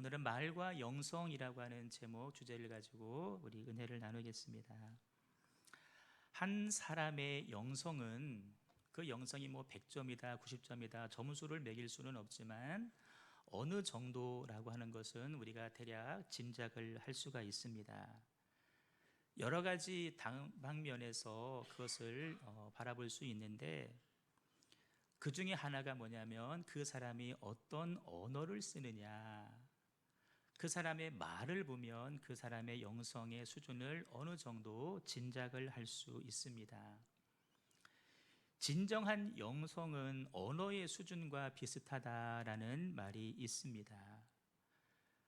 오늘은 말과 영성이라고 하는 제목 주제를 가지고 우리 은혜를 나누겠습니다. 한 사람의 영성은 그 영성이 100점이다 90점이다 점수를 매길 수는 없지만 어느 정도라고 하는 것은 우리가 대략 짐작을 할 수가 있습니다. 여러 가지 방면에서 그것을 바라볼 수 있는데, 그 중에 하나가 뭐냐면 그 사람이 어떤 언어를 쓰느냐, 그 사람의 말을 보면 그 사람의 영성의 수준을 어느 정도 짐작을 할 수 있습니다. 진정한 영성은 언어의 수준과 비슷하다라는 말이 있습니다.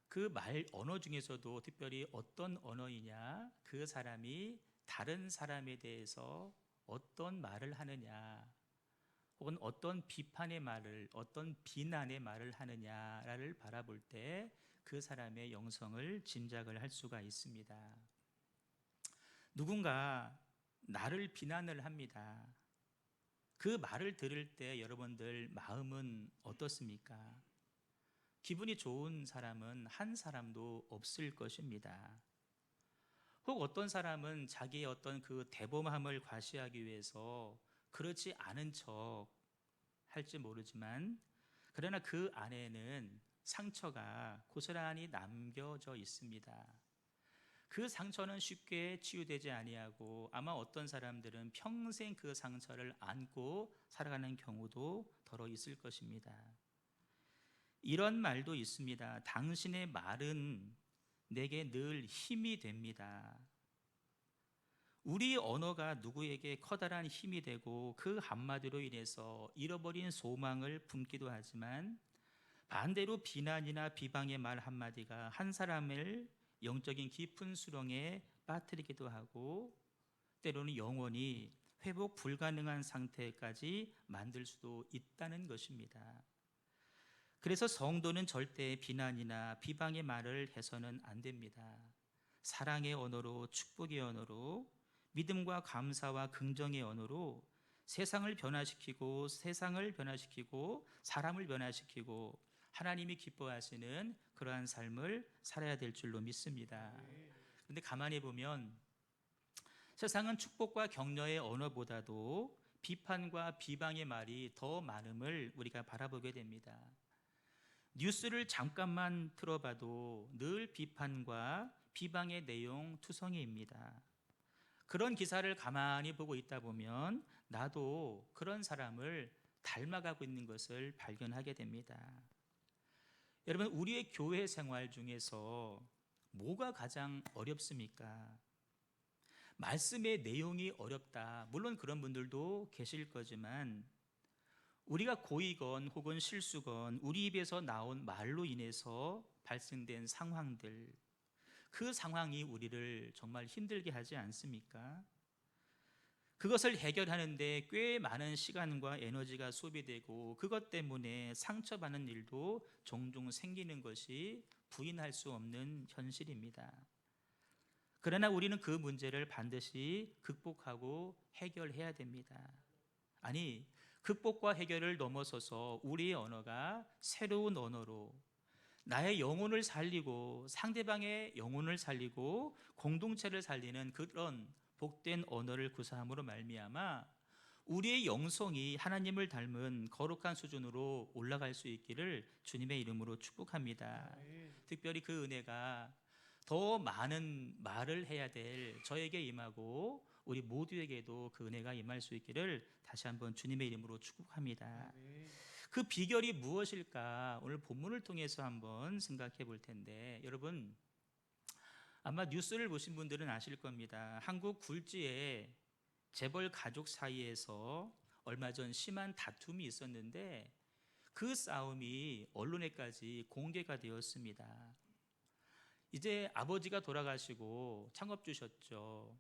그 언어 중에서도 특별히 어떤 언어이냐, 그 사람이 다른 사람에 대해서 어떤 말을 하느냐, 혹은 어떤 비판의 말을, 어떤 비난의 말을 하느냐를 바라볼 때 그 사람의 영성을 짐작을 할 수가 있습니다. 누군가 나를 비난을 합니다. 그 말을 들을 때 여러분들 마음은 어떻습니까? 기분이 좋은 사람은 한 사람도 없을 것입니다. 혹 어떤 사람은 자기의 어떤 그 대범함을 과시하기 위해서 그렇지 않은 척 할지 모르지만, 그러나 그 안에는 상처가 고스란히 남겨져 있습니다. 그 상처는 쉽게 치유되지 아니하고 아마 어떤 사람들은 평생 그 상처를 안고 살아가는 경우도 더러 있을 것입니다. 이런 말도 있습니다. 당신의 말은 내게 늘 힘이 됩니다. 우리 언어가 누구에게 커다란 힘이 되고 그 한마디로 인해서 잃어버린 소망을 품기도 하지만, 반대로 비난이나 비방의 말 한마디가 한 사람을 영적인 깊은 수렁에 빠뜨리기도 하고 때로는 영원히 회복 불가능한 상태까지 만들 수도 있다는 것입니다. 그래서 성도는 절대 비난이나 비방의 말을 해서는 안 됩니다. 사랑의 언어로, 축복의 언어로, 믿음과 감사와 긍정의 언어로 세상을 변화시키고 사람을 변화시키고 하나님이 기뻐하시는 그러한 삶을 살아야 될 줄로 믿습니다. 그런데 가만히 보면 세상은 축복과 격려의 언어보다도 비판과 비방의 말이 더 많음을 우리가 바라보게 됩니다. 뉴스를 잠깐만 틀어봐도 늘 비판과 비방의 내용 투성이입니다. 그런 기사를 가만히 보고 있다 보면 나도 그런 사람을 닮아가고 있는 것을 발견하게 됩니다. 여러분, 우리의 교회 생활 중에서 뭐가 가장 어렵습니까? 말씀의 내용이 어렵다, 물론 그런 분들도 계실 거지만, 우리가 고이건 혹은 실수건 우리 입에서 나온 말로 인해서 발생된 상황들, 그 상황이 우리를 정말 힘들게 하지 않습니까? 그것을 해결하는데 꽤 많은 시간과 에너지가 소비되고 그것 때문에 상처받는 일도 종종 생기는 것이 부인할 수 없는 현실입니다. 그러나 우리는 그 문제를 반드시 극복하고 해결해야 됩니다. 아니, 극복과 해결을 넘어서서 우리의 언어가 새로운 언어로 나의 영혼을 살리고 상대방의 영혼을 살리고 공동체를 살리는 그런 복된 언어를 구사함으로 말미암아 우리의 영성이 하나님을 닮은 거룩한 수준으로 올라갈 수 있기를 주님의 이름으로 축복합니다. 특별히 그 은혜가 더 많은 말을 해야 될 저에게 임하고 우리 모두에게도 그 은혜가 임할 수 있기를 다시 한번 주님의 이름으로 축복합니다. 그 비결이 무엇일까? 오늘 본문을 통해서 한번 생각해 볼 텐데, 여러분 아마 뉴스를 보신 분들은 아실 겁니다. 한국 굴지에 재벌 가족 사이에서 얼마 전 심한 다툼이 있었는데 그 싸움이 언론에까지 공개가 되었습니다. 이제 아버지가 돌아가시고 창업주셨죠.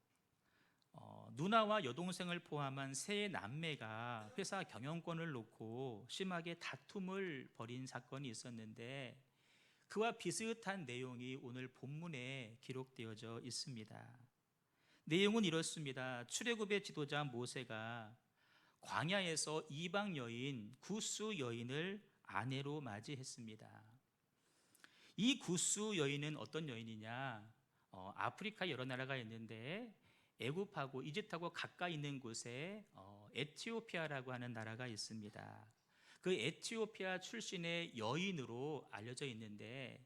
누나와 여동생을 포함한 세 남매가 회사 경영권을 놓고 심하게 다툼을 벌인 사건이 있었는데, 그와 비슷한 내용이 오늘 본문에 기록되어져 있습니다. 내용은 이렇습니다. 출애굽의 지도자 모세가 광야에서 이방 여인 구스 여인을 아내로 맞이했습니다. 이 구스 여인은 어떤 여인이냐? 아프리카 여러 나라가 있는데 애굽하고 이집트하고 가까이 있는 곳에 에티오피아라고 하는 나라가 있습니다. 그 에티오피아 출신의 여인으로 알려져 있는데,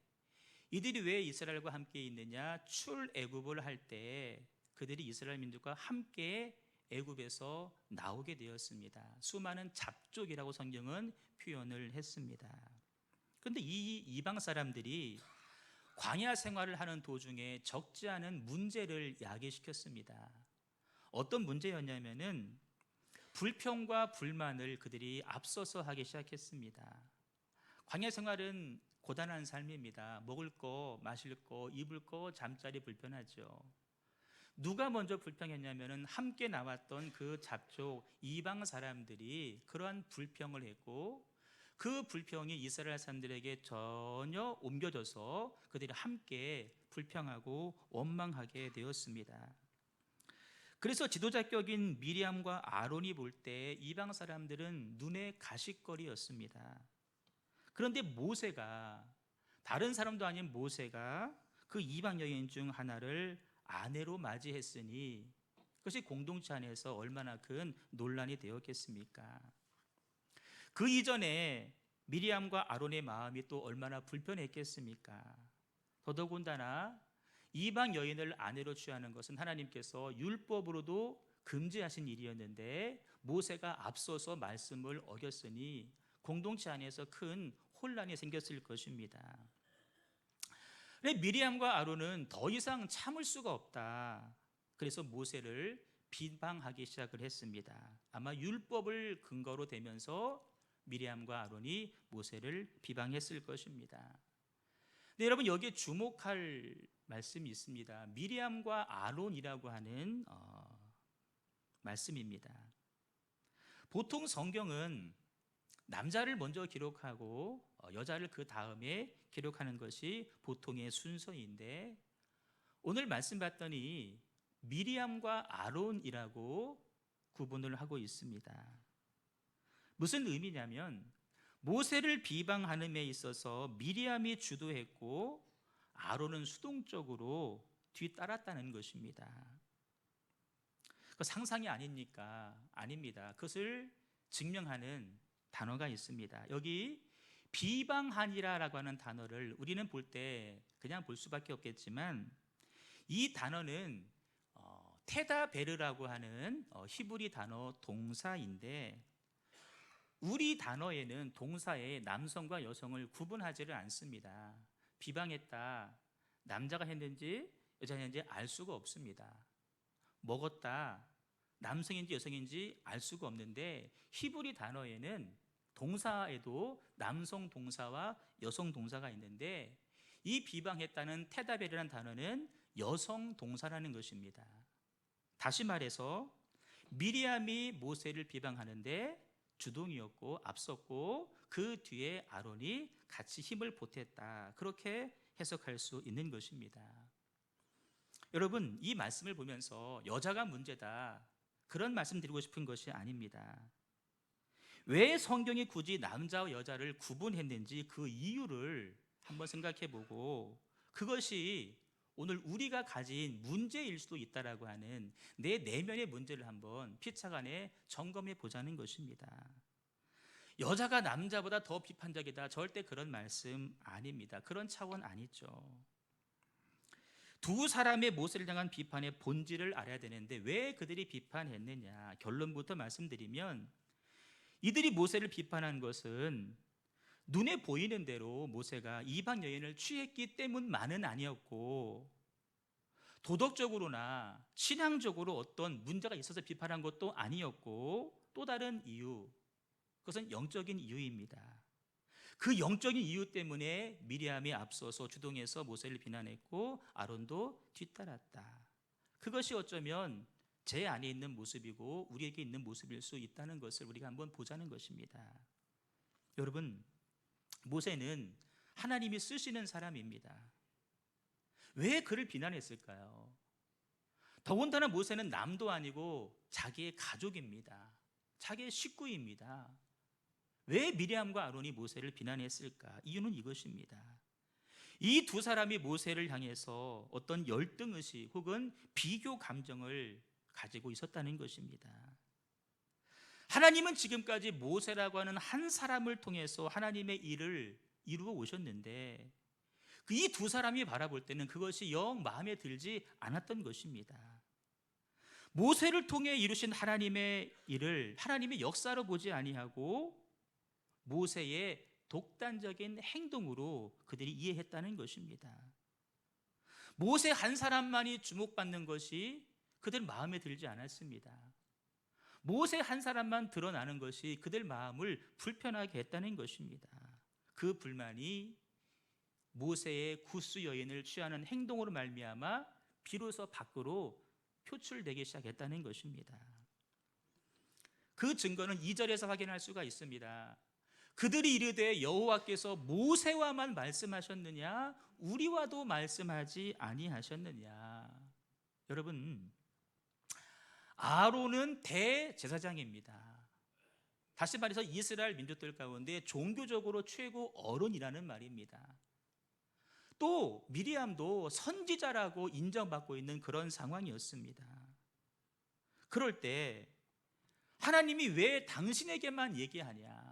이들이 왜 이스라엘과 함께 있느냐? 출애굽을 할 때 그들이 이스라엘 민족과 함께 애굽에서 나오게 되었습니다. 수많은 잡족이라고 성경은 표현을 했습니다. 그런데 이 이방 사람들이 광야 생활을 하는 도중에 적지 않은 문제를 야기시켰습니다. 어떤 문제였냐면은 불평과 불만을 그들이 앞서서 하기 시작했습니다. 광야 생활은 고단한 삶입니다. 먹을 거, 마실 거, 입을 거, 잠자리 불편하죠. 누가 먼저 불평했냐면은 함께 나왔던 그 잡족 이방 사람들이 그러한 불평을 했고, 그 불평이 이스라엘 사람들에게 전혀 옮겨져서 그들이 함께 불평하고 원망하게 되었습니다. 그래서 지도자격인 미리암과 아론이 볼 때 이방 사람들은 눈의 가시거리였습니다. 그런데 모세가, 다른 사람도 아닌 모세가 그 이방 여인 중 하나를 아내로 맞이했으니 그것이 공동체 안에서 얼마나 큰 논란이 되었겠습니까? 그 이전에 미리암과 아론의 마음이 또 얼마나 불편했겠습니까? 더더군다나 이방 여인을 아내로 취하는 것은 하나님께서 율법으로도 금지하신 일이었는데 모세가 앞서서 말씀을 어겼으니 공동체 안에서 큰 혼란이 생겼을 것입니다. 미리암과 아론은 더 이상 참을 수가 없다. 그래서 모세를 비방하기 시작을 했습니다. 아마 율법을 근거로 대면서 미리암과 아론이 모세를 비방했을 것입니다. 근데 여러분, 여기에 주목할 말씀이 있습니다. 미리암과 아론이라고 하는 말씀입니다. 보통 성경은 남자를 먼저 기록하고 여자를 그 다음에 기록하는 것이 보통의 순서인데, 오늘 말씀 봤더니 미리암과 아론이라고 구분을 하고 있습니다. 무슨 의미냐면 모세를 비방하는 데 있어서 미리암이 주도했고 아론은 수동적으로 뒤따랐다는 것입니다. 그 상상이 아닙니까? 아닙니다. 그것을 증명하는 단어가 있습니다. 여기 비방하니라라고 하는 단어를 우리는 볼 때 그냥 볼 수밖에 없겠지만, 이 단어는 테다베르라고 하는 히브리 단어 동사인데, 우리 단어에는 동사에 남성과 여성을 구분하지를 않습니다. 비방했다, 남자가 했는지 여자가 했는지 알 수가 없습니다. 먹었다, 남성인지 여성인지 알 수가 없는데, 히브리 단어에는 동사에도 남성 동사와 여성 동사가 있는데, 이 비방했다는 테다벨이라는 단어는 여성 동사라는 것입니다. 다시 말해서 미리암이 모세를 비방하는데 주동이었고 앞섰고, 그 뒤에 아론이 같이 힘을 보탰다, 그렇게 해석할 수 있는 것입니다. 여러분, 이 말씀을 보면서 여자가 문제다, 그런 말씀 드리고 싶은 것이 아닙니다. 왜 성경이 굳이 남자와 여자를 구분했는지 그 이유를 한번 생각해 보고, 그것이 오늘 우리가 가진 문제일 수도 있다라고 하는 내 내면의 문제를 한번 피차간에 점검해 보자는 것입니다. 여자가 남자보다 더 비판적이다, 절대 그런 말씀 아닙니다. 그런 차원 아니죠. 두 사람의 모세를 향한 비판의 본질을 알아야 되는데, 왜 그들이 비판했느냐, 결론부터 말씀드리면, 이들이 모세를 비판한 것은 눈에 보이는 대로 모세가 이방 여인을 취했기 때문만은 아니었고, 도덕적으로나 신앙적으로 어떤 문제가 있어서 비판한 것도 아니었고, 또 다른 이유, 그것은 영적인 이유입니다. 그 영적인 이유 때문에 미리암이 앞서서 주동해서 모세를 비난했고 아론도 뒤따랐다. 그것이 어쩌면 제 안에 있는 모습이고 우리에게 있는 모습일 수 있다는 것을 우리가 한번 보자는 것입니다. 여러분, 모세는 하나님이 쓰시는 사람입니다. 왜 그를 비난했을까요? 더군다나 모세는 남도 아니고 자기의 가족입니다. 자기의 식구입니다. 왜 미리암과 아론이 모세를 비난했을까? 이유는 이것입니다. 이 두 사람이 모세를 향해서 어떤 열등의식 혹은 비교 감정을 가지고 있었다는 것입니다. 하나님은 지금까지 모세라고 하는 한 사람을 통해서 하나님의 일을 이루어 오셨는데 이 두 사람이 바라볼 때는 그것이 영 마음에 들지 않았던 것입니다. 모세를 통해 이루신 하나님의 일을 하나님의 역사로 보지 아니하고 모세의 독단적인 행동으로 그들이 이해했다는 것입니다. 모세 한 사람만이 주목받는 것이 그들 마음에 들지 않았습니다. 모세 한 사람만 드러나는 것이 그들 마음을 불편하게 했다는 것입니다. 그 불만이 모세의 구스 여인을 취하는 행동으로 말미암아 비로소 밖으로 표출되기 시작했다는 것입니다. 그 증거는 2절에서 확인할 수가 있습니다. 그들이 이르되 여호와께서 모세와만 말씀하셨느냐 우리와도 말씀하지 아니하셨느냐. 여러분, 아론은 대제사장입니다. 다시 말해서 이스라엘 민족들 가운데 종교적으로 최고 어른이라는 말입니다. 또 미리암도 선지자라고 인정받고 있는 그런 상황이었습니다. 그럴 때 하나님이 왜 당신에게만 얘기하냐,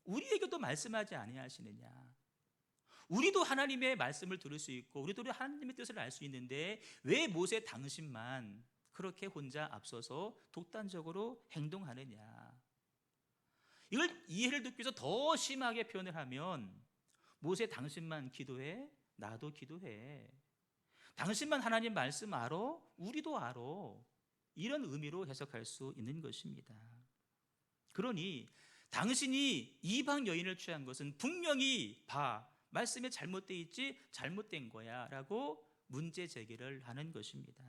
우리에게도 말씀하지 아니하시느냐. 우리도 하나님의 말씀을 들을 수 있고 우리도 하나님의 뜻을 알 수 있는데 왜 모세 당신만 그렇게 혼자 앞서서 독단적으로 행동하느냐. 이걸 이해를 돕기 위해서 더 심하게 표현을 하면 모세 당신만 기도해, 나도 기도해. 당신만 하나님 말씀 알아, 우리도 알아. 이런 의미로 해석할 수 있는 것입니다. 그러니 당신이 이방 여인을 취한 것은 분명히 말씀에 잘못되어 있지, 잘못된 거야 라고 문제 제기를 하는 것입니다.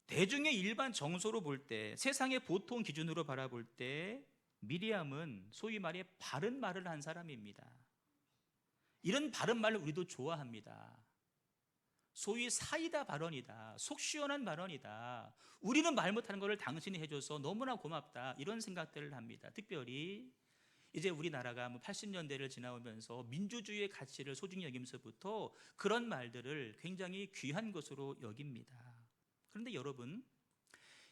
대중의 일반 정서로 볼 때, 세상의 보통 기준으로 바라볼 때 미리암은 소위 말해 바른 말을 한 사람입니다. 이런 바른 말을 우리도 좋아합니다. 소위 사이다 발언이다, 속 시원한 발언이다, 우리는 말 못하는 것을 당신이 해줘서 너무나 고맙다, 이런 생각들을 합니다. 특별히 이제 우리나라가 80년대를 지나오면서 민주주의의 가치를 소중히 여기면서부터 그런 말들을 굉장히 귀한 것으로 여깁니다. 그런데 여러분,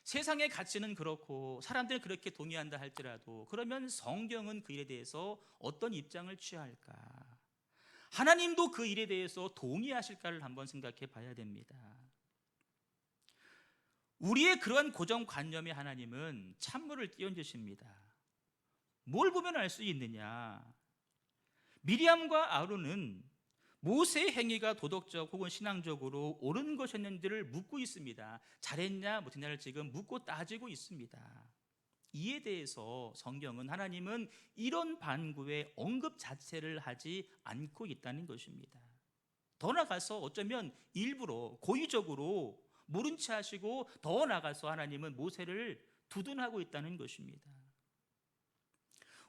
세상의 가치는 그렇고 사람들은 그렇게 동의한다 할지라도 그러면 성경은 그 일에 대해서 어떤 입장을 취할까? 하나님도 그 일에 대해서 동의하실까를 한번 생각해 봐야 됩니다. 우리의 그러한 고정관념의 하나님은 찬물을 끼얹으십니다. 뭘 보면 알 수 있느냐? 미리암과 아론은 모세의 행위가 도덕적 혹은 신앙적으로 옳은 것이었는지를 묻고 있습니다. 잘했냐 못했냐를 지금 묻고 따지고 있습니다. 이에 대해서 성경은, 하나님은 이런 반구의 언급 자체를 하지 않고 있다는 것입니다. 더 나아가서 어쩌면 일부러 고의적으로 모른 채 하시고 더 나아가서 하나님은 모세를 두둔하고 있다는 것입니다.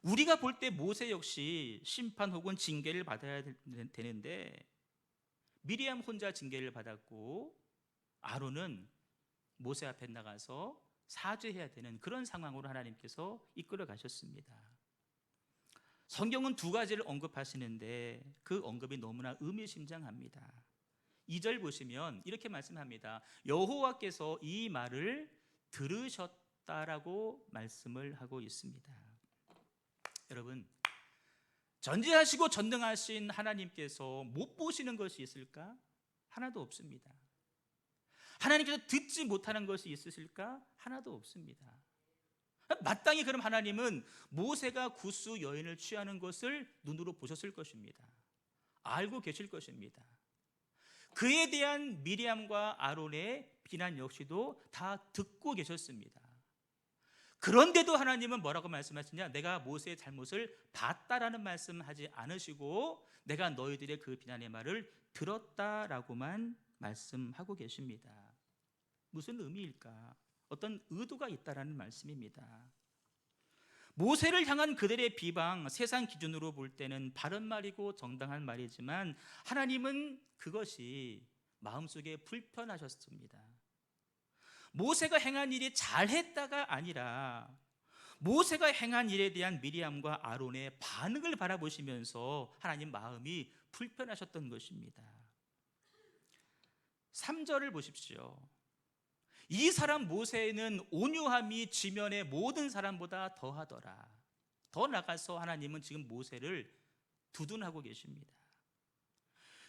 우리가 볼 때 모세 역시 심판 혹은 징계를 받아야 되는데 미리암 혼자 징계를 받았고 아론은 모세 앞에 나가서 사죄해야 되는 그런 상황으로 하나님께서 이끌어 가셨습니다. 성경은 두 가지를 언급하시는데 그 언급이 너무나 의미심장합니다. 2절 보시면 이렇게 말씀합니다. 여호와께서 이 말을 들으셨다라고 말씀을 하고 있습니다. 여러분, 전지하시고 전능하신 하나님께서 못 보시는 것이 있을까? 하나도 없습니다. 하나님께서 듣지 못하는 것이 있으실까? 하나도 없습니다. 마땅히 그럼 하나님은 모세가 구스 여인을 취하는 것을 눈으로 보셨을 것입니다. 알고 계실 것입니다. 그에 대한 미리암과 아론의 비난 역시도 다 듣고 계셨습니다. 그런데도 하나님은 뭐라고 말씀하시냐? 내가 모세의 잘못을 봤다라는 말씀하지 않으시고 내가 너희들의 그 비난의 말을 들었다라고만 말씀하고 계십니다. 무슨 의미일까? 어떤 의도가 있다라는 말씀입니다. 모세를 향한 그들의 비방, 세상 기준으로 볼 때는 바른 말이고 정당한 말이지만 하나님은 그것이 마음속에 불편하셨습니다. 모세가 행한 일이 잘했다가 아니라 모세가 행한 일에 대한 미리암과 아론의 반응을 바라보시면서 하나님 마음이 불편하셨던 것입니다. 3절을 보십시오. 이 사람 모세는 온유함이 지면의 모든 사람보다 더하더라. 더 나가서 하나님은 지금 모세를 두둔하고 계십니다.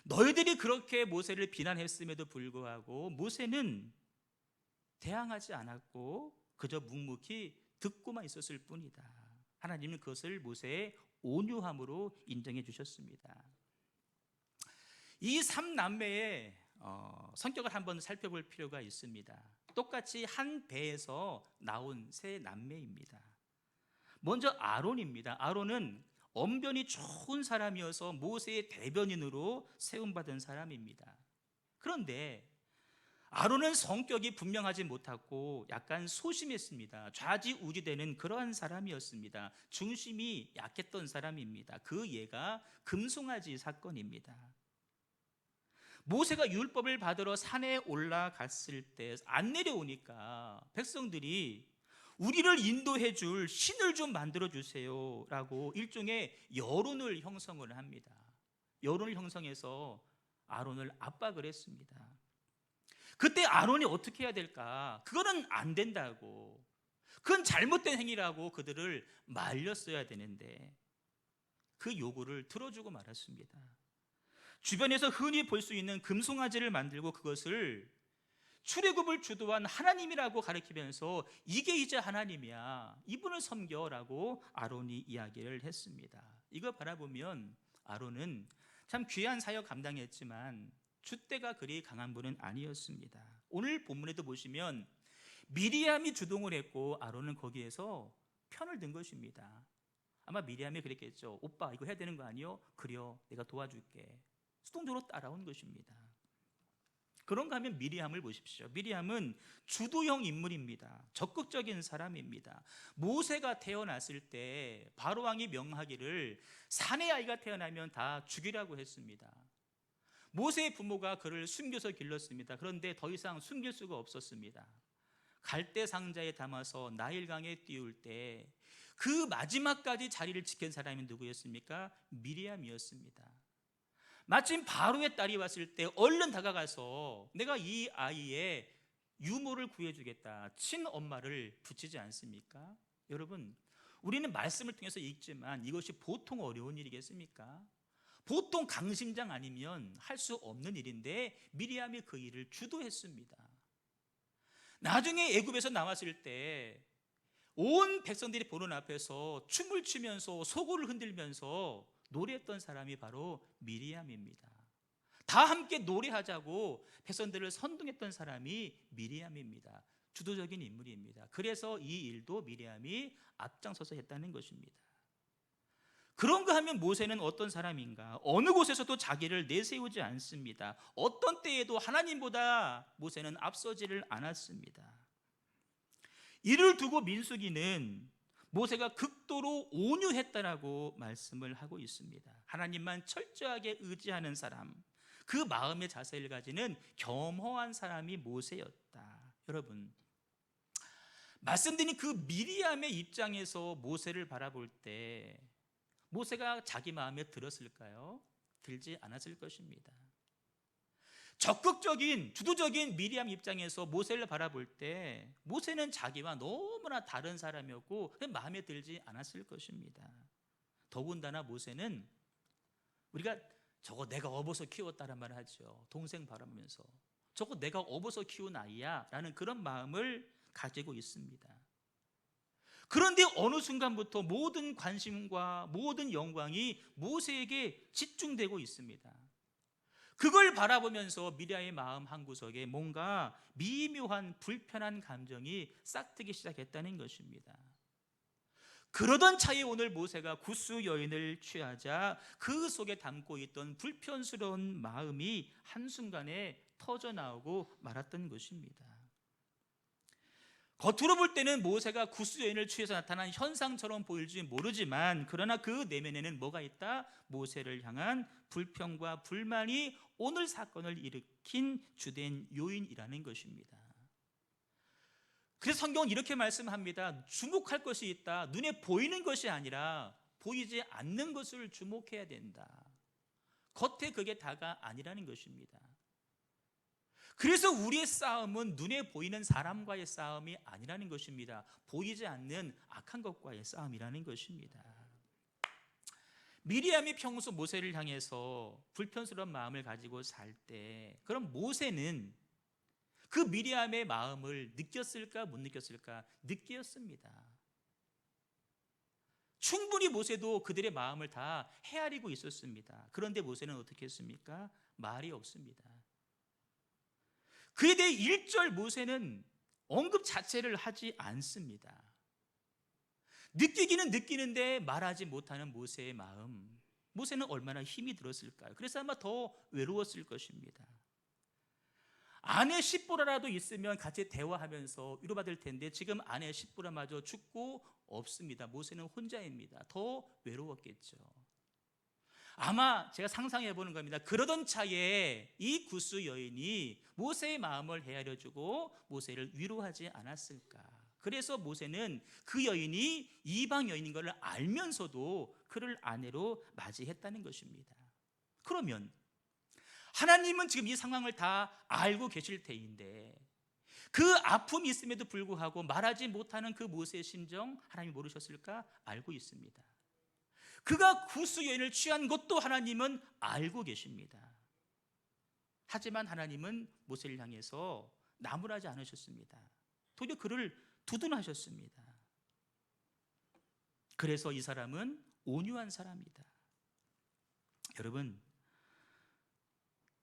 너희들이 그렇게 모세를 비난했음에도 불구하고 모세는 대항하지 않았고 그저 묵묵히 듣고만 있었을 뿐이다. 하나님은 그것을 모세의 온유함으로 인정해 주셨습니다. 이 3남매의 성격을 한번 살펴볼 필요가 있습니다. 똑같이 한 배에서 나온 세 남매입니다. 먼저 아론입니다. 아론은 언변이 좋은 사람이어서 모세의 대변인으로 세움받은 사람입니다. 그런데 아론은 성격이 분명하지 못하고 약간 소심했습니다. 좌지우지되는 그러한 사람이었습니다. 중심이 약했던 사람입니다. 그 예가 금송아지 사건입니다. 모세가 율법을 받으러 산에 올라갔을 때 안 내려오니까 백성들이 우리를 인도해 줄 신을 좀 만들어 주세요 라고 일종의 여론을 형성을 합니다. 여론을 형성해서 아론을 압박을 했습니다. 그때 아론이 어떻게 해야 될까? 그거는 안 된다고, 그건 잘못된 행위라고 그들을 말렸어야 되는데 그 요구를 들어주고 말았습니다. 주변에서 흔히 볼 수 있는 금송아지를 만들고 그것을 출애굽을 주도한 하나님이라고 가리키면서 이게 이제 하나님이야, 이분을 섬겨라고 아론이 이야기를 했습니다. 이거 바라보면 아론은 참 귀한 사역 감당했지만 줏대가 그리 강한 분은 아니었습니다. 오늘 본문에도 보시면 미리암이 주동을 했고 아론은 거기에서 편을 든 것입니다. 아마 미리암이 그랬겠죠. 오빠 이거 해야 되는 거 아니요? 그래요, 내가 도와줄게. 수동적으로 따라온 것입니다. 그런가 하면 미리암을 보십시오. 미리암은 주도형 인물입니다. 적극적인 사람입니다. 모세가 태어났을 때 바로왕이 명하기를 사내 아이가 태어나면 다 죽이라고 했습니다. 모세의 부모가 그를 숨겨서 길렀습니다. 그런데 더 이상 숨길 수가 없었습니다. 갈대 상자에 담아서 나일강에 띄울 때 그 마지막까지 자리를 지킨 사람이 누구였습니까? 미리암이었습니다. 마침 바로의 딸이 왔을 때 얼른 다가가서 내가 이 아이의 유모를 구해주겠다, 친엄마를 붙이지 않습니까? 여러분, 우리는 말씀을 통해서 읽지만 이것이 보통 어려운 일이겠습니까? 보통 강심장 아니면 할 수 없는 일인데 미리암이 그 일을 주도했습니다. 나중에 애굽에서 나왔을 때 온 백성들이 보는 앞에서 춤을 추면서 소고를 흔들면서 노래했던 사람이 바로 미리암입니다. 다 함께 노래하자고 백성들을 선동했던 사람이 미리암입니다. 주도적인 인물입니다. 그래서 이 일도 미리암이 앞장서서 했다는 것입니다. 그런가 하면 모세는 어떤 사람인가? 어느 곳에서도 자기를 내세우지 않습니다. 어떤 때에도 하나님보다 모세는 앞서지를 않았습니다. 이를 두고 민수기는 모세가 극도로 온유했다라고 말씀을 하고 있습니다. 하나님만 철저하게 의지하는 사람, 그 마음의 자세를 가지는 겸허한 사람이 모세였다. 여러분, 말씀드린 그 미리암의 입장에서 모세를 바라볼 때 모세가 자기 마음에 들었을까요? 들지 않았을 것입니다. 적극적인 주도적인 미리암 입장에서 모세를 바라볼 때 모세는 자기와 너무나 다른 사람이었고 마음에 들지 않았을 것입니다. 더군다나 모세는 우리가 저거 내가 업어서 키웠다는 말을 하죠. 동생 바라보면서 저거 내가 업어서 키운 아이야 라는 그런 마음을 가지고 있습니다. 그런데 어느 순간부터 모든 관심과 모든 영광이 모세에게 집중되고 있습니다. 그걸 바라보면서 미리암의 마음 한구석에 뭔가 미묘한 불편한 감정이 싹트기 시작했다는 것입니다. 그러던 차에 오늘 모세가 구스 여인을 취하자 그 속에 담고 있던 불편스러운 마음이 한순간에 터져나오고 말았던 것입니다. 겉으로 볼 때는 모세가 구스 여인을 취해서 나타난 현상처럼 보일지 모르지만 그러나 그 내면에는 뭐가 있다? 모세를 향한 불평과 불만이 오늘 사건을 일으킨 주된 요인이라는 것입니다. 그래서 성경은 이렇게 말씀합니다. 주목할 것이 있다. 눈에 보이는 것이 아니라 보이지 않는 것을 주목해야 된다. 겉에 그게 다가 아니라는 것입니다. 그래서 우리의 싸움은 눈에 보이는 사람과의 싸움이 아니라는 것입니다. 보이지 않는 악한 것과의 싸움이라는 것입니다. 미리암이 평소 모세를 향해서 불편스러운 마음을 가지고 살 때, 그럼 모세는 그 미리암의 마음을 느꼈을까 못 느꼈을까? 느꼈습니다. 충분히 모세도 그들의 마음을 다 헤아리고 있었습니다. 그런데 모세는 어떻게 했습니까? 말이 없습니다. 그에 대해 1절 모세는 언급 자체를 하지 않습니다. 느끼기는 느끼는데 말하지 못하는 모세의 마음, 모세는 얼마나 힘이 들었을까요? 그래서 아마 더 외로웠을 것입니다. 아내 십보라라도 있으면 같이 대화하면서 위로받을 텐데 지금 아내 십보라마저 죽고 없습니다. 모세는 혼자입니다. 더 외로웠겠죠. 아마 제가 상상해 보는 겁니다. 그러던 차에 이 구스 여인이 모세의 마음을 헤아려주고 모세를 위로하지 않았을까? 그래서 모세는 그 여인이 이방 여인인 것을 알면서도 그를 아내로 맞이했다는 것입니다. 그러면 하나님은 지금 이 상황을 다 알고 계실 테인데 그 아픔이 있음에도 불구하고 말하지 못하는 그 모세의 심정 하나님이 모르셨을까? 알고 있습니다. 그가 구스 여인을 취한 것도 하나님은 알고 계십니다. 하지만 하나님은 모세를 향해서 나무라지 않으셨습니다. 도리어 그를 두둔하셨습니다. 그래서 이 사람은 온유한 사람이다. 여러분,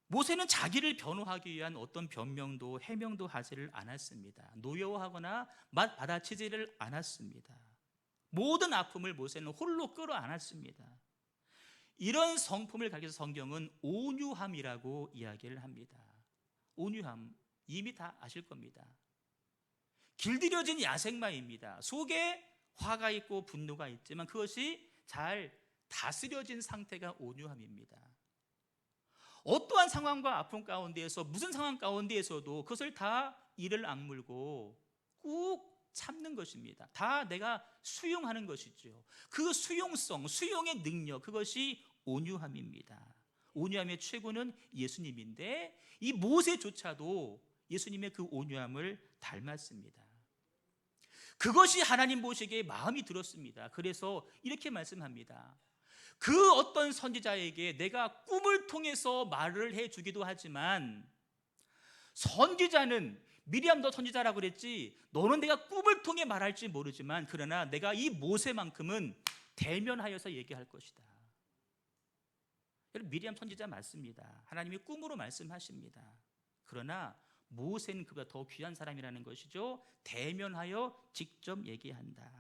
모세는 자기를 변호하기 위한 어떤 변명도 해명도 하지를 않았습니다. 노여워하거나 받아치지를 않았습니다. 모든 아픔을 모세는 홀로 끌어안았습니다. 이런 성품을 가져서 성경은 온유함이라고 이야기를 합니다. 온유함 이미 다 아실 겁니다. 길들여진 야생마입니다. 속에 화가 있고 분노가 있지만 그것이 잘 다스려진 상태가 온유함입니다. 어떠한 상황과 아픔 가운데에서 무슨 상황 가운데에서도 그것을 다 이를 악물고 꾹 참는 것입니다. 다 내가 수용하는 것이죠. 그 수용성, 수용의 능력, 그것이 온유함입니다. 온유함의 최고는 예수님인데 이 모세조차도 예수님의 그 온유함을 닮았습니다. 그것이 하나님 보시기에 마음이 들었습니다. 그래서 이렇게 말씀합니다. 그 어떤 선지자에게 내가 꿈을 통해서 말을 해주기도 하지만 선지자는 미리암도 선지자라고 그랬지 너는 내가 꿈을 통해 말할지 모르지만 그러나 내가 이 모세만큼은 대면하여서 얘기할 것이다. 여러분, 미리암 선지자 맞습니다. 하나님이 꿈으로 말씀하십니다. 그러나 모세는 그보다 더 귀한 사람이라는 것이죠. 대면하여 직접 얘기한다.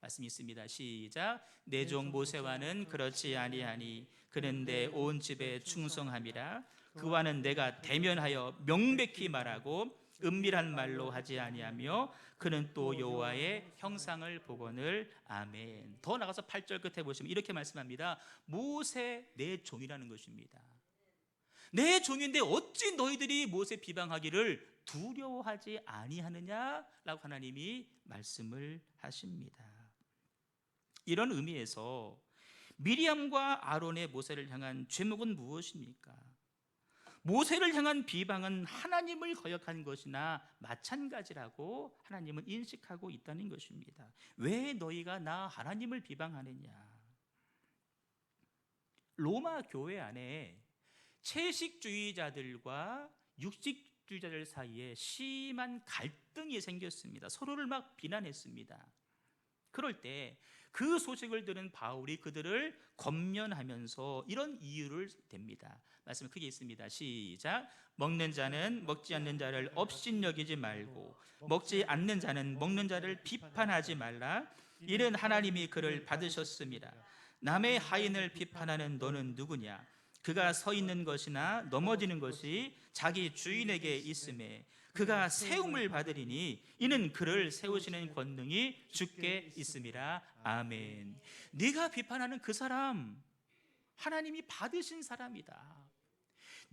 말씀이 있습니다. 시작. 내 종 모세와는 그렇지 아니하니 그는 내 온 집에 충성함이라. 그와는 내가 대면하여 명백히 말하고 은밀한 말로 하지 아니하며 그는 또 여호와의 형상을 보거늘. 아멘. 더 나가서 8절 끝에 보시면 이렇게 말씀합니다. 모세 내 종이라는 것입니다. 내 종인데 어찌 너희들이 모세 비방하기를 두려워하지 아니하느냐라고 하나님이 말씀을 하십니다. 이런 의미에서 미리암과 아론의 모세를 향한 죄목은 무엇입니까? 모세를 향한 비방은 하나님을 거역한 것이나 마찬가지라고 하나님은 인식하고 있다는 것입니다. 왜 너희가 나 하나님을 비방하느냐? 로마 교회 안에 채식주의자들과 육식주의자들 사이에 심한 갈등이 생겼습니다. 서로를 막 비난했습니다. 그럴 때 그 소식을 들은 바울이 그들을 권면하면서 이런 이유를 댑니다. 말씀 크게 있습니다. 시작. 먹는 자는 먹지 않는 자를 업신여기지 말고 먹지 않는 자는 먹는 자를 비판하지 말라. 이는 하나님이 그를 받으셨습니다. 남의 하인을 비판하는 너는 누구냐? 그가 서 있는 것이나 넘어지는 것이 자기 주인에게 있음에 그가 세움을 받으리니 이는 그를 세우시는 권능이 주께 있음이라. 아멘. 네가 비판하는 그 사람 하나님이 받으신 사람이다.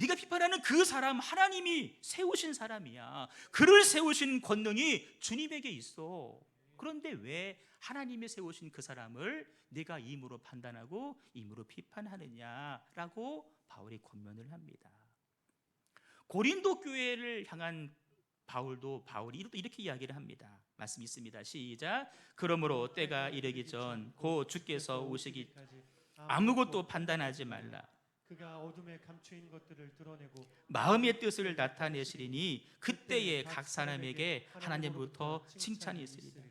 네가 비판하는 그 사람 하나님이 세우신 사람이야. 그를 세우신 권능이 주님에게 있어. 그런데 왜 하나님이 세우신 그 사람을 네가 임으로 판단하고 임으로 비판하느냐라고 바울이 권면을 합니다. 고린도 교회를 향한 바울이 이렇게 이야기를 합니다. 말씀 있습니다. 시작. 그러므로 때가 이르기 전 곧 주께서 오시기 아무것도 판단하지 말라. 그가 어둠에 감추인 것들을 드러내고 마음의 뜻을 나타내시리니 그때에 각 사람에게 하나님으로부터 칭찬이 있으리라.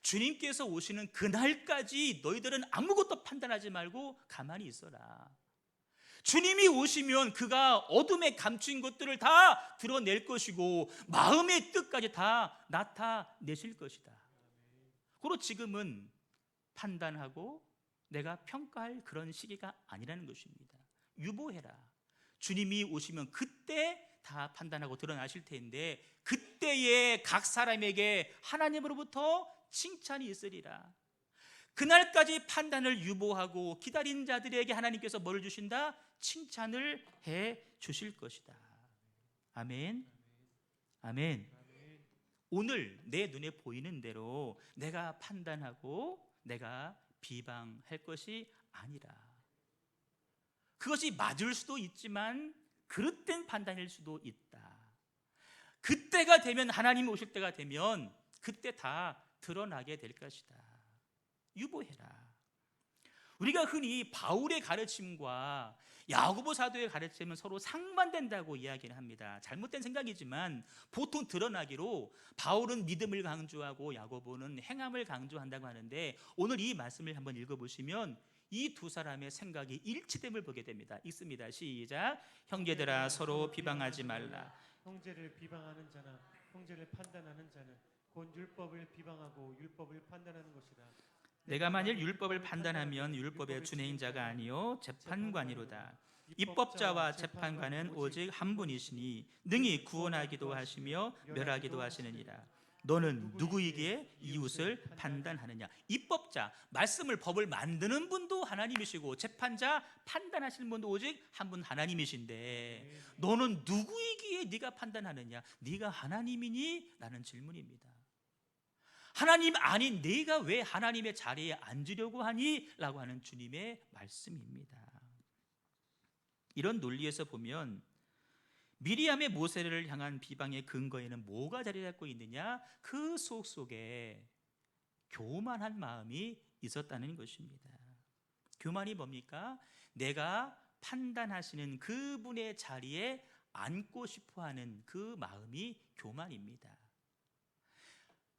주님께서 오시는 그날까지 너희들은 아무것도 판단하지 말고 가만히 있어라. 주님이 오시면 그가 어둠에 감추인 것들을 다 드러낼 것이고 마음의 뜻까지 다 나타내실 것이다. 그리고 지금은 판단하고 내가 평가할 그런 시기가 아니라는 것입니다. 유보해라. 주님이 오시면 그때 다 판단하고 드러나실 텐데 그때에 각 사람에게 하나님으로부터 칭찬이 있으리라. 그날까지 판단을 유보하고 기다린 자들에게 하나님께서 뭐를 주신다? 칭찬을 해 주실 것이다. 아멘. 아멘. 오늘 내 눈에 보이는 대로 내가 판단하고 내가 비방할 것이 아니라, 그것이 맞을 수도 있지만 그릇된 판단일 수도 있다. 그때가 되면, 하나님이 오실 때가 되면 그때 다 드러나게 될 것이다. 유보해라. 우리가 흔히 바울의 가르침과 야고보 사도의 가르침은 서로 상반된다고 이야기를 합니다. 잘못된 생각이지만 보통 드러나기로 바울은 믿음을 강조하고 야고보는 행함을 강조한다고 하는데, 오늘 이 말씀을 한번 읽어보시면 이 두 사람의 생각이 일치됨을 보게 됩니다. 읽습니다. 시작. 형제들아 서로 비방하지 말라. 형제를 비방하는 자나 형제를 판단하는 자는 곧 율법을 비방하고 율법을 판단하는 것이다. 내가 만일 율법을 판단하면 율법의 준행자가 아니요 재판관이로다. 입법자와 재판관은 오직 한 분이시니 능히 구원하기도 하시며 멸하기도 하시느니라. 너는 누구이기에 이웃을 판단하느냐. 입법자, 말씀을, 법을 만드는 분도 하나님이시고 재판자, 판단하시는 분도 오직 한 분 하나님이신데 너는 누구이기에 네가 판단하느냐. 네가 하나님이니? 라는 질문입니다. 하나님 아닌 네가 왜 하나님의 자리에 앉으려고 하니? 라고 하는 주님의 말씀입니다. 이런 논리에서 보면 미리암의 모세를 향한 비방의 근거에는 뭐가 자리 잡고 있느냐? 그 속에 교만한 마음이 있었다는 것입니다. 교만이 뭡니까? 내가 판단하시는 그분의 자리에 앉고 싶어하는 그 마음이 교만입니다.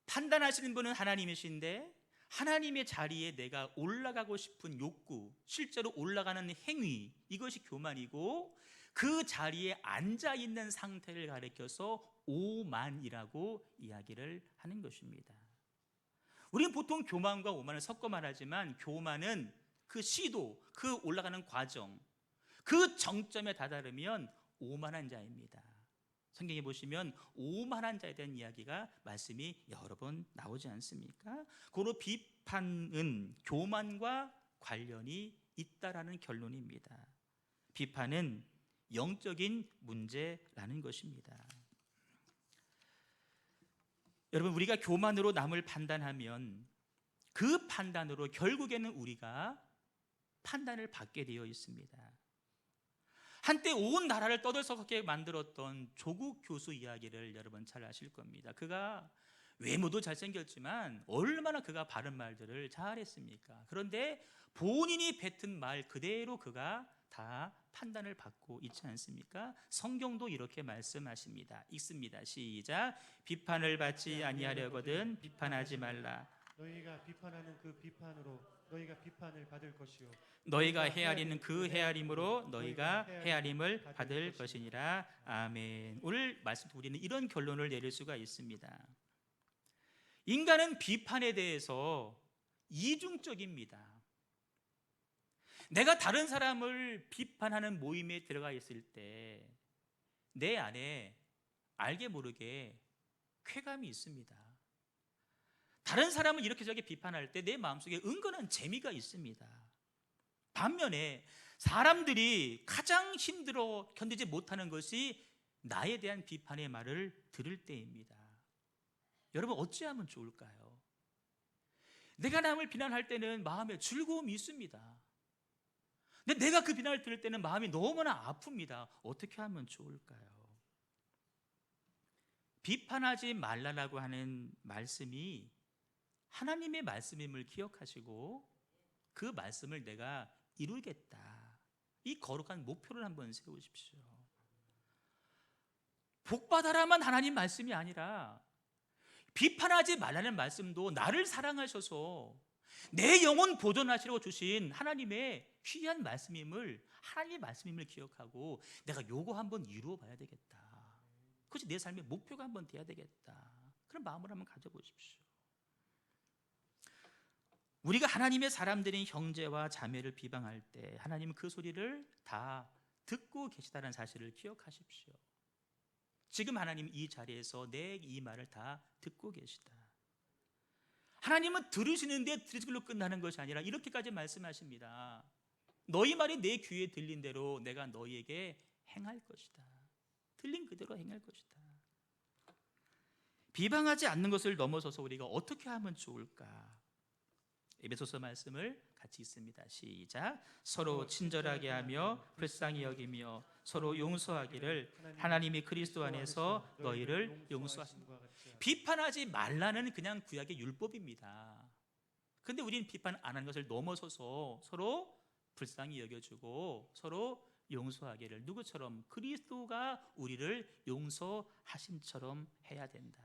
판단하시는 분은 하나님이신데 하나님의 자리에 내가 올라가고 싶은 욕구, 실제로 올라가는 행위, 이것이 교만이고, 그 자리에 앉아있는 상태를 가리켜서 오만이라고 이야기를 하는 것입니다. 우리는 보통 교만과 오만을 섞어 말하지만 교만은 그 시도, 그 올라가는 과정, 그 정점에 다다르면 오만한 자입니다. 성경에 보시면 오만한 자에 대한 이야기가, 말씀이 여러 번 나오지 않습니까? 고로 비판은 교만과 관련이 있다라는 결론입니다. 비판은 영적인 문제라는 것입니다. 여러분, 우리가 교만으로 남을 판단하면 그 판단으로 결국에는 우리가 판단을 받게 되어 있습니다. 한때 온 나라를 떠들썩하게 만들었던 조국 교수 이야기를 여러분 잘 아실 겁니다. 그가 외모도 잘생겼지만 얼마나 그가 바른 말들을 잘했습니까? 그런데 본인이 뱉은 말 그대로 그가 다 판단을 받고 있지 않습니까? 성경도 이렇게 말씀하십니다. 읽습니다. 시작. 비판을 받지 아니하려거든 비판하지 말라. 너희가 비판하는 그 비판으로 너희가 비판을 받을 것이요 너희가 헤아리는 그 헤아림으로 너희가 헤아림을 받을 것이니라. 아멘. 오늘 말씀 우리는 이런 결론을 내릴 수가 있습니다. 인간은 비판에 대해서 이중적입니다. 내가 다른 사람을 비판하는 모임에 들어가 있을 때 내 안에 알게 모르게 쾌감이 있습니다. 다른 사람을 이렇게 저렇게 비판할 때 내 마음속에 은근한 재미가 있습니다. 반면에 사람들이 가장 힘들어 견디지 못하는 것이 나에 대한 비판의 말을 들을 때입니다. 여러분, 어찌하면 좋을까요? 내가 남을 비난할 때는 마음에 즐거움이 있습니다. 근데 내가 그 비난을 들을 때는 마음이 너무나 아픕니다. 어떻게 하면 좋을까요? 비판하지 말라라고 하는 말씀이 하나님의 말씀임을 기억하시고 그 말씀을 내가 이루겠다, 이 거룩한 목표를 한번 세우십시오. 복받아라만 하나님 말씀이 아니라 비판하지 말라는 말씀도 나를 사랑하셔서 내 영혼 보존하시려고 주신 하나님의 귀한 말씀임을, 하나님의 말씀임을 기억하고 내가 요거 한번 이루어 봐야 되겠다, 그것이 내 삶의 목표가 한번 돼야 되겠다, 그런 마음을 한번 가져보십시오. 우리가 하나님의 사람들인 형제와 자매를 비방할 때 하나님은 그 소리를 다 듣고 계시다는 사실을 기억하십시오. 지금 하나님 이 자리에서 내 이 말을 다 듣고 계시다. 하나님은 들으시는데 들으신 걸로 끝나는 것이 아니라 이렇게까지 말씀하십니다. 너희 말이 내 귀에 들린 대로 내가 너희에게 행할 것이다. 들린 그대로 행할 것이다. 비방하지 않는 것을 넘어서서 우리가 어떻게 하면 좋을까? 에베소서 말씀을 같이 읽습니다. 시작. 서로 친절하게 하며 불쌍히 여기며 서로 용서하기를 하나님이 그리스도 안에서 너희를 용서하신다. 비판하지 말라는 그냥 구약의 율법입니다. 그런데 우리는 비판 안 하는 것을 넘어서서 서로 불쌍히 여겨주고 서로 용서하기를, 누구처럼? 그리스도가 우리를 용서하심처럼 해야 된다.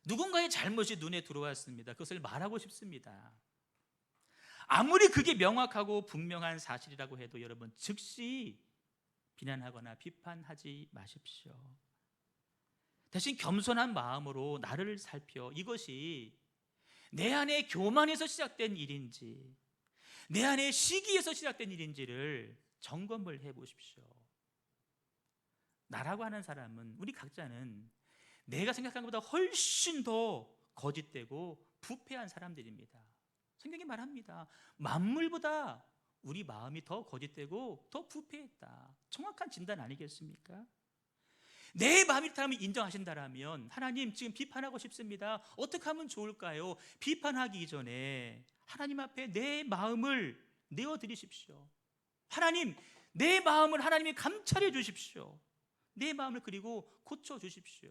누군가의 잘못이 눈에 들어왔습니다. 그것을 말하고 싶습니다. 아무리 그게 명확하고 분명한 사실이라고 해도 여러분, 즉시 비난하거나 비판하지 마십시오. 대신 겸손한 마음으로 나를 살펴 이것이 내 안에 교만에서 시작된 일인지 내 안에 시기에서 시작된 일인지를 점검을 해보십시오. 나라고 하는 사람은, 우리 각자는 내가 생각한 것보다 훨씬 더 거짓되고 부패한 사람들입니다. 성경이 말합니다. 만물보다 우리 마음이 더 거짓되고 더 부패했다. 정확한 진단 아니겠습니까? 내 마음이 그렇다면 인정하신다라면 하나님 지금 비판하고 싶습니다. 어떻게 하면 좋을까요? 비판하기 전에 하나님 앞에 내 마음을 내어드리십시오. 하나님, 내 마음을 하나님이 감찰해 주십시오. 내 마음을 그리고 고쳐주십시오.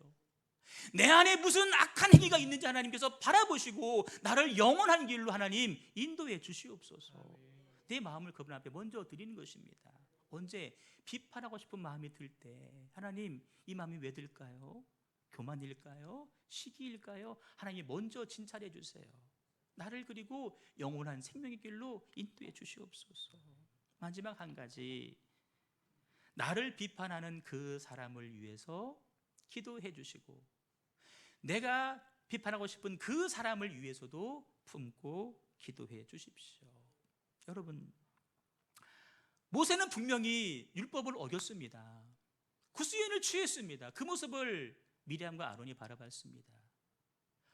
내 안에 무슨 악한 행위가 있는지 하나님께서 바라보시고 나를 영원한 길로 하나님 인도해 주시옵소서. 내 마음을 그분 앞에 먼저 드리는 것입니다. 언제? 비판하고 싶은 마음이 들 때. 하나님, 이 마음이 왜 들까요? 교만일까요? 시기일까요? 하나님 먼저 진찰해 주세요. 나를 그리고 영원한 생명의 길로 인도해 주시옵소서. 마지막 한 가지, 나를 비판하는 그 사람을 위해서 기도해 주시고 내가 비판하고 싶은 그 사람을 위해서도 품고 기도해 주십시오. 여러분, 모세는 분명히 율법을 어겼습니다. 구수연을 취했습니다. 그 모습을 미리암과 아론이 바라봤습니다.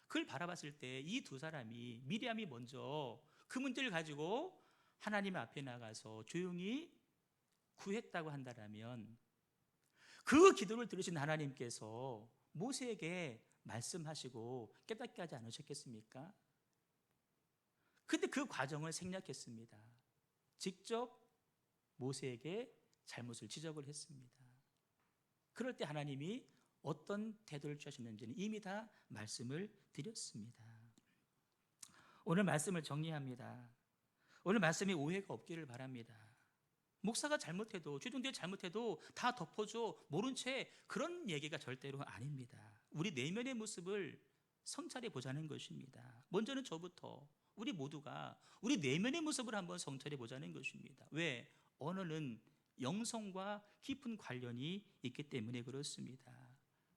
그걸 바라봤을 때 이 두 사람이, 미리암이 먼저 그 문제를 가지고 하나님 앞에 나가서 조용히 구했다고 한다면 그 기도를 들으신 하나님께서 모세에게 말씀하시고 깨닫게 하지 않으셨겠습니까? 근데 그 과정을 생략했습니다. 직접 모세에게 잘못을 지적을 했습니다. 그럴 때 하나님이 어떤 태도를 취하셨는지는 이미 다 말씀을 드렸습니다. 오늘 말씀을 정리합니다. 오늘 말씀에 오해가 없기를 바랍니다. 목사가 잘못해도, 주중대 잘못해도 다 덮어줘, 모른 채, 그런 얘기가 절대로 아닙니다. 우리 내면의 모습을 성찰해 보자는 것입니다. 먼저는 저부터, 우리 모두가 우리 내면의 모습을 한번 성찰해 보자는 것입니다. 왜? 언어는 영성과 깊은 관련이 있기 때문에 그렇습니다.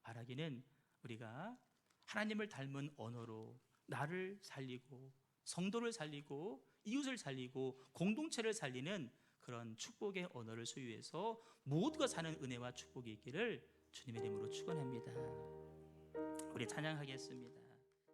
바라기는 우리가 하나님을 닮은 언어로 나를 살리고 성도를 살리고 이웃을 살리고 공동체를 살리는 그런 축복의 언어를 소유해서 모두가 사는 은혜와 축복이 있기를 주님의 이름으로 축원합니다. 우리 찬양하겠습니다.